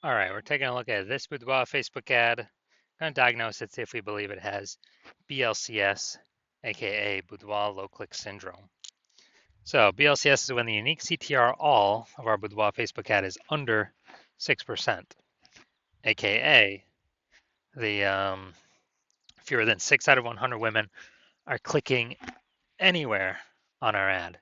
All right, we're taking a look at this Boudoir Facebook ad. Going to diagnose it, see if we believe it has BLCS, aka Boudoir Low Click Syndrome. So BLCS is when the unique CTR all of our Boudoir Facebook ad is under 6%, aka the fewer than 6 out of 100 women are clicking anywhere on our ad.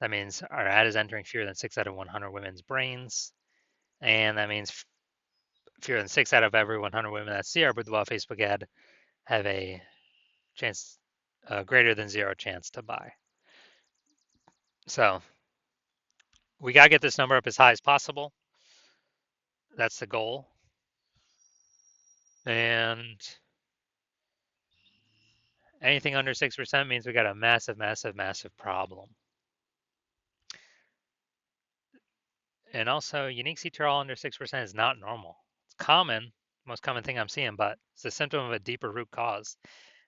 That means our ad is entering fewer than 6 out of 100 women's brains, and that means fewer than 6 out of every 100 women that see our Boudoir Facebook ad have a chance, greater than zero chance to buy. So we got to get this number up as high as possible. That's the goal. And anything under 6% means we got a massive, massive, massive problem. And also, unique CTRL under 6% is not normal. It's common, most common thing I'm seeing, but it's a symptom of a deeper root cause.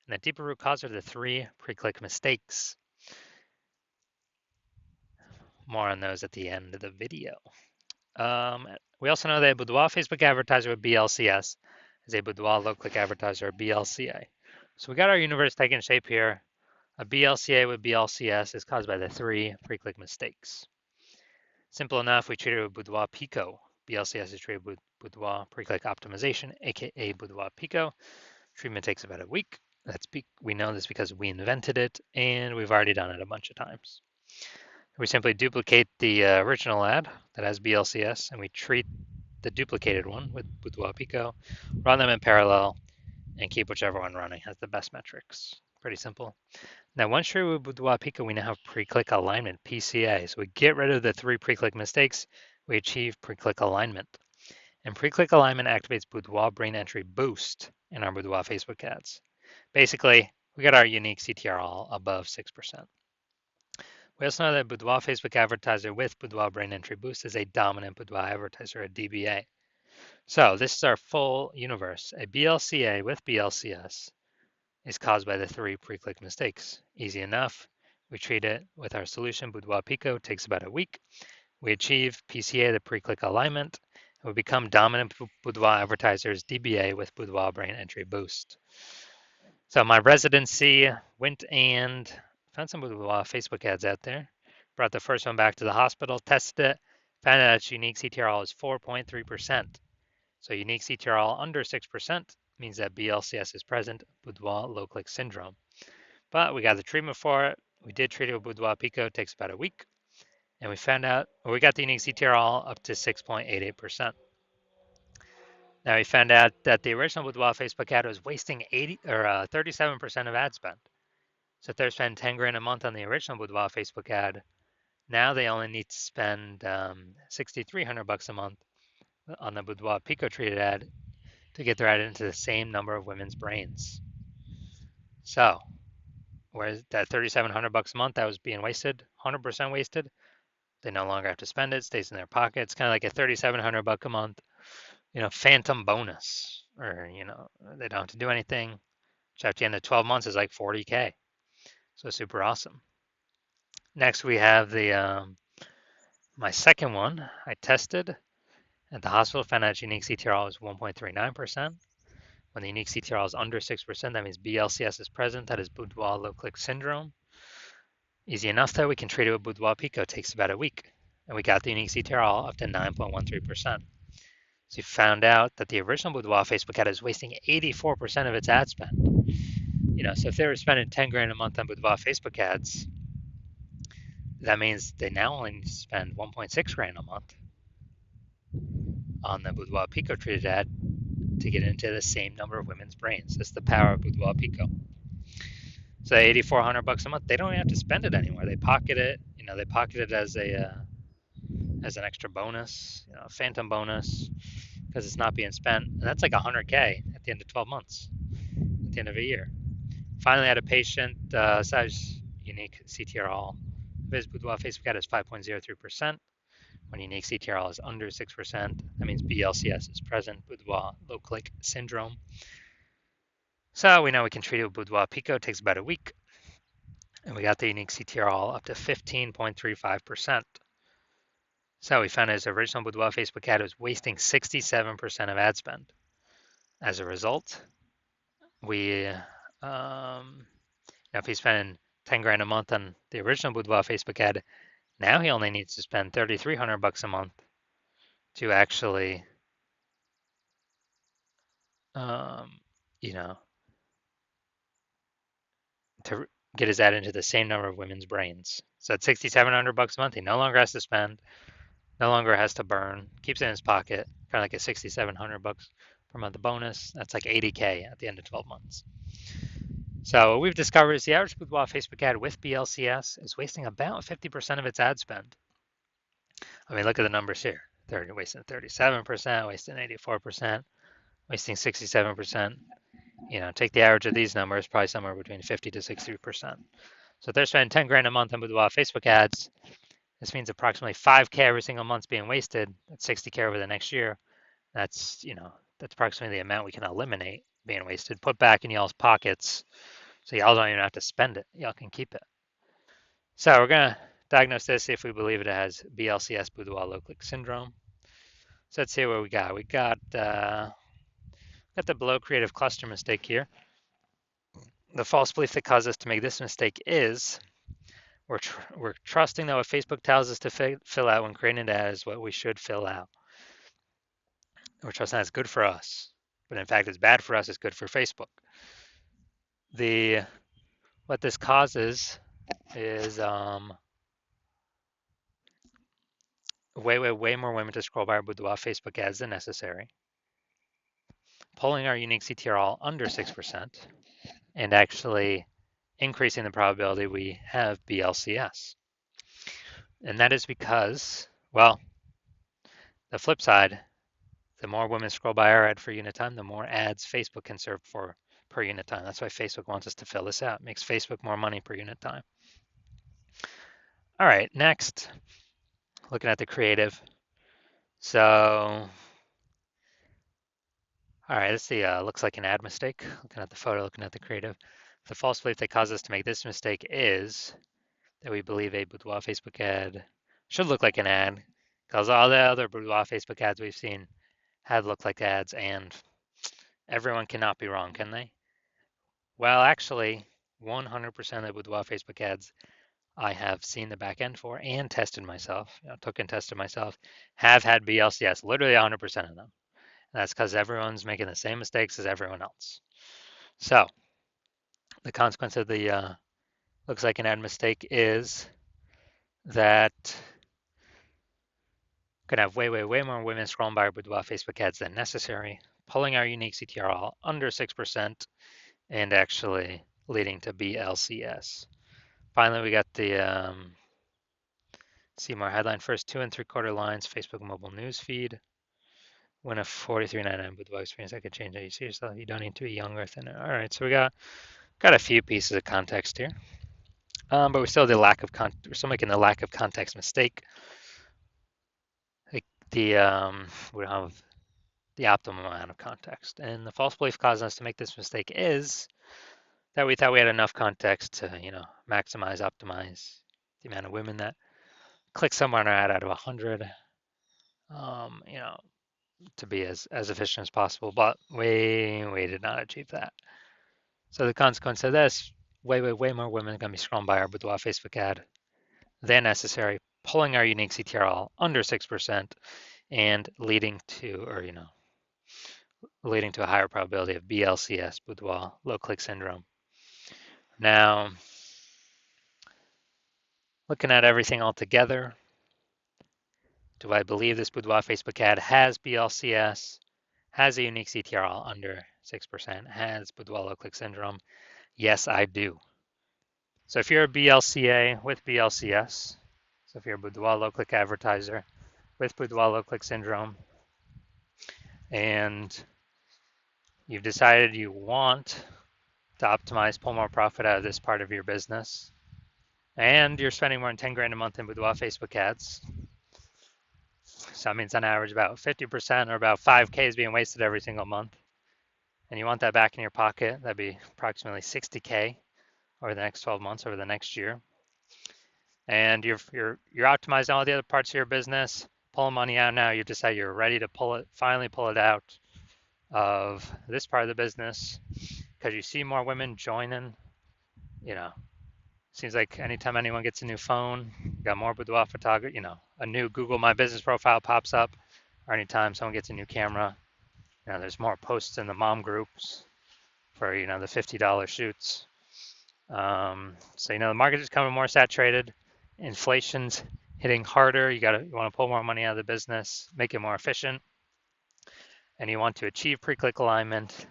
And the deeper root cause are the 3 pre-click mistakes. More on those at the end of the video. We also know that a Boudoir Facebook advertiser with BLCS is a Boudoir low-click advertiser, or BLCA. So we got our universe taking shape here. A BLCA with BLCS is caused by the 3 pre-click mistakes. Simple enough, we treat it with Boudoir Pico. BLCS is treated with Boudoir pre-click optimization, aka Boudoir Pico. Treatment takes about a week. We know this because we invented it, and we've already done it a bunch of times. We simply duplicate the original ad that has BLCS, and we treat the duplicated one with Boudoir Pico, run them in parallel, and keep whichever one running has the best metrics. Pretty simple. Now, once treated with Boudoir Pico, we now have pre-click alignment, PCA. So we get rid of the 3 pre-click mistakes. We achieve pre-click alignment. And pre-click alignment activates Boudoir brain entry boost in our Boudoir Facebook ads. Basically, we got our unique CTR all above 6%. We also know that Boudoir Facebook advertiser with Boudoir brain entry boost is a dominant Boudoir advertiser, a DBA. So this is our full universe. A BLCA with BLCS is caused by the 3 pre-click mistakes. Easy enough. We treat it with our solution, Boudoir Pico. It takes about a week. We achieve PCA, the pre-click alignment, and we become dominant Boudoir advertisers, DBA with Boudoir brain entry boost. So my residency went and found some Boudoir Facebook ads out there. Brought the first one back to the hospital, tested it, found out its unique CTRL is 4.3%. So unique CTRL under 6% means that BLCS is present, Boudoir low click syndrome. But we got the treatment for it. We did treat it with Boudoir Pico. It takes about a week. And we found out, we got the unique CTRL up to 6.88%. Now we found out that the original Boudoir Facebook ad was wasting 37% of ad spend. So if they're spending 10 grand a month on the original Boudoir Facebook ad, now they only need to spend $6,300 a month on the Boudoir Pico treated ad to get their ad into the same number of women's brains. So, whereas that $3,700 a month that was being wasted, 100% wasted, they no longer have to spend it, stays in their pocket. It's kind of like a $3,700 a month, phantom bonus, or they don't have to do anything, which at the end of 12 months is like 40K. So super awesome. Next we have the my second one I tested at the hospital, found out unique CTRL is 1.39%. When the unique CTRL is under 6%, that means BLCS is present. That is Boudoir low click syndrome. Easy enough though, we can treat it with Boudoir Pico. It takes about a week. And we got the unique CTRL up to 9.13%. So you found out that the original Boudoir Facebook ad is wasting 84% of its ad spend. So if they were spending 10 grand a month on Boudoir Facebook ads, that means they now only need to spend 1.6 grand a month on the Boudoir Pico treated ad to get into the same number of women's brains. That's the power of Boudoir Pico. So $8,400 a month, they don't even have to spend it anymore. They pocket it, they pocket it as an extra bonus, phantom bonus, because it's not being spent. And that's like 100K at the end of 12 months, at the end of a year. Finally, I had a patient, size unique CTRL. His Boudoir Facebook ad is 5.03%. When unique CTRL is under 6%, that means BLCS is present, Boudoir low click syndrome. So we know we can treat it with Boudoir Pico. It takes about a week. And we got the unique CTRL up to 15.35%. So we found his original Boudoir Facebook ad was wasting 67% of ad spend. As a result, we, if he's spending 10 grand a month on the original Boudoir Facebook ad, now he only needs to spend 3,300 bucks a month to actually, um, you know, to get his ad into the same number of women's brains. So at 6,700 bucks a month, he no longer has to spend, no longer has to burn, keeps it in his pocket, kind of like a 6,700 bucks per month bonus. That's like 80K at the end of 12 months. So what we've discovered is the average Boudoir Facebook ad with BLCS is wasting about 50% of its ad spend. I mean, look at the numbers here. They're wasting 37%, wasting 84%, wasting 67%. Take the average of these numbers, probably somewhere between 50 to 60%. So if they're spending 10 grand a month on Boudoir Facebook ads, this means approximately 5K every single month's being wasted. That's 60K over the next year. That's approximately the amount we can eliminate being wasted, put back in y'all's pockets, so y'all don't even have to spend it. Y'all can keep it. So we're gonna diagnose this, see if we believe it has BLCS, Boudoir low click syndrome. So let's see what we got. We got the below creative cluster mistake here. The false belief that caused us to make this mistake is we're trusting that what Facebook tells us to fill out when creating an ad is what we should fill out. We're trusting that's good for us, but in fact, it's bad for us. It's good for Facebook. What this causes is way more women to scroll by our Boudoir Facebook ads than necessary, pulling our unique CTR under 6%, and actually increasing the probability we have BLCS. And that is because, well, the flip side, the more women scroll by our ad for unit time, the more ads Facebook can serve for per unit time. That's why Facebook wants us to fill this out. It makes Facebook more money per unit time. All right, next, looking at the creative. So, all right, let's see. Looks like an ad mistake. Looking at the photo, looking at the creative. The false belief that caused us to make this mistake is that we believe a Boudoir Facebook ad should look like an ad, because all the other Boudoir Facebook ads we've seen had looked like ads, and everyone cannot be wrong, can they? Well, actually, 100% of the Boudoir Facebook ads I have seen the back end for and tested myself, took and tested myself, have had BLCS, literally 100% of them. And that's because everyone's making the same mistakes as everyone else. So the consequence of the looks like an ad mistake is that going to have way more women scrolling by our Boudoir Facebook ads than necessary, pulling our unique CTR under 6%, and actually leading to BLCS. Finally, we got the see more headline first 2 3/4 lines, Facebook mobile news feed. Win a $43.99 Boudoir experience that could change how you see yourself. You don't need to be young or thinner. All right, so we got a few pieces of context here, but we're still we're still making the lack of context mistake. Like we don't have the optimum amount of context, and the false belief causing us to make this mistake is that we thought we had enough context to maximize, optimize the amount of women that click somewhere on our ad out of 100. To be as efficient as possible, but we did not achieve that. So the consequence of this, way more women are going to be scrolling by our Boudoir Facebook ad than necessary, pulling our unique CTRL under 6% and leading to a higher probability of BLCS, Boudoir low click syndrome. Now, looking at everything all together, do I believe this Boudoir Facebook ad has BLCS, has a unique CTRL under 6%, has Boudoir low click syndrome? Yes, I do. So if you're a BLCA with BLCS, so if you're a Boudoir low click advertiser with Boudoir low click syndrome, and you've decided you want to optimize, pull more profit out of this part of your business, and you're spending more than 10 grand a month in Boudoir Facebook ads, so that means on average about 50% or about 5K is being wasted every single month, and you want that back in your pocket, that'd be approximately 60K over the next 12 months, over the next year. And you're optimizing all the other parts of your business, pulling money out now, you decide you're ready to finally pull it out of this part of the business because you see more women joining. Seems like anytime anyone gets a new phone, you got more boudoir photography. A new Google My Business profile pops up, or anytime someone gets a new camera, there's more posts in the mom groups for the $50 shoots. So the market is becoming more saturated. Inflation's hitting harder. You want to pull more money out of the business, make it more efficient, and you want to achieve pre-click alignment,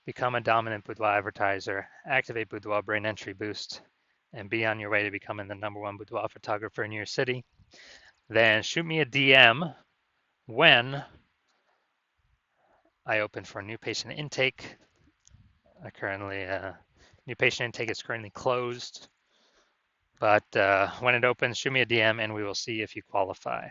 become a dominant boudoir advertiser, activate boudoir brain entry boost, and be on your way to becoming the #1 boudoir photographer in your city, then shoot me a DM when I open for new patient intake. New patient intake is currently closed, but when it opens, shoot me a DM and we will see if you qualify.